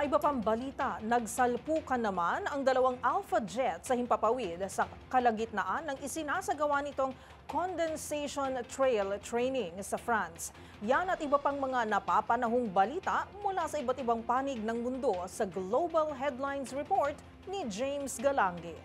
iba pang balita, nagsalpukan naman ang dalawang Alpha jet sa himpapawid sa kalagitnaan ng isinasagawa nitong condensation trail training sa France. Yan at iba pang mga napapanahong balita mula sa iba't ibang panig ng mundo sa Global Headlines Report ni James Galangi.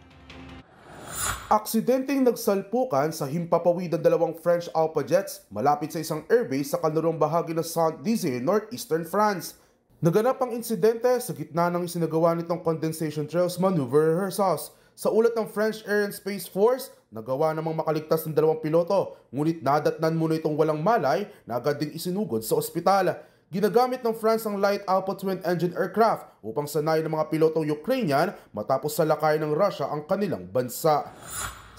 Aksidenteng nagsalpukan sa himpapawid ng dalawang French Alpha jets malapit sa isang airbase sa kanlurang bahagi ng Saint-Dizier, northeastern France. Naganap ang insidente sa gitna ng isinagawa nitong condensation trails maneuver rehearsals. Sa ulat ng French Air and Space Force, nagawa namang makaligtas ng dalawang piloto, ngunit nadatnan muna itong walang malay na agad ding isinugod sa ospital. Ginagamit ng France ang light Alpha twin-engine aircraft upang sanayin ng mga pilotong Ukrainian matapos salakayin ng Russia ang kanilang bansa.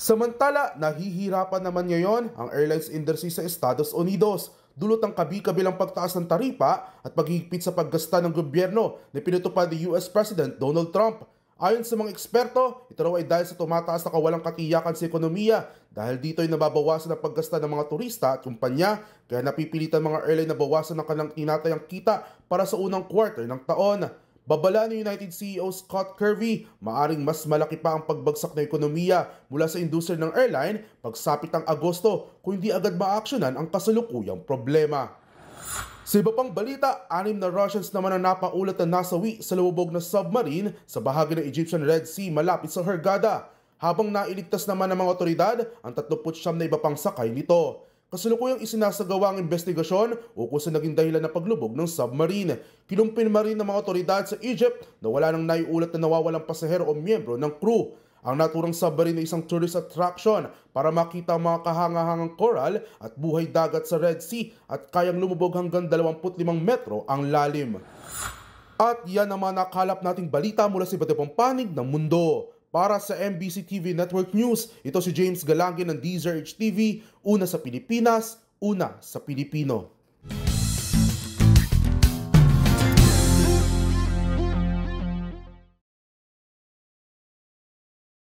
Samantala, nahihirapan naman ngayon ang airlines industry sa Estados Unidos. Dulot ang kabi-kabilang pagtaas ng taripa at paghihigpit sa paggasta ng gobyerno na pinutupad ni US President Donald Trump. Ayon sa mga eksperto, ito raw ay dahil sa tumataas na kawalang katiyakan sa ekonomiya. Dahil dito ay nababawasan ang paggasta ng mga turista at kumpanya, kaya napipilitan mga airline na bawasan ang kanilang tinatayang kita para sa unang quarter ng taon. Babala ni United CEO Scott Kirby, maaring mas malaki pa ang pagbagsak ng ekonomiya mula sa industriya ng airline pagsapit ng Agosto kung hindi agad maaksyonan ang kasalukuyang problema. Sa iba pang balita, 6 na Russians naman ang napaulat na nasawi sa lumubog na submarine sa bahagi ng Egyptian Red Sea malapit sa Hurghada, habang nailigtas naman ng mga otoridad ang 39 na iba pang sakay nito. Kasalukuyang isinasagawa ang investigasyon ukol sa naging dahilan ng paglubog ng submarine. Kinumpirma rin ng mga otoridad sa Egypt na wala nang naiulat na nawawalang pasahero o miyembro ng crew. Ang naturang submarine ay isang tourist attraction para makita ang mga kahangahangang coral at buhay dagat sa Red Sea at kayang lumubog hanggang 25 metro ang lalim. At yan naman nakalap nating balita mula sa iba't ibang panig ng mundo. Para sa MBC TV Network News, ito si James Galangi ng DZRH TV, una sa Pilipinas, una sa Pilipino.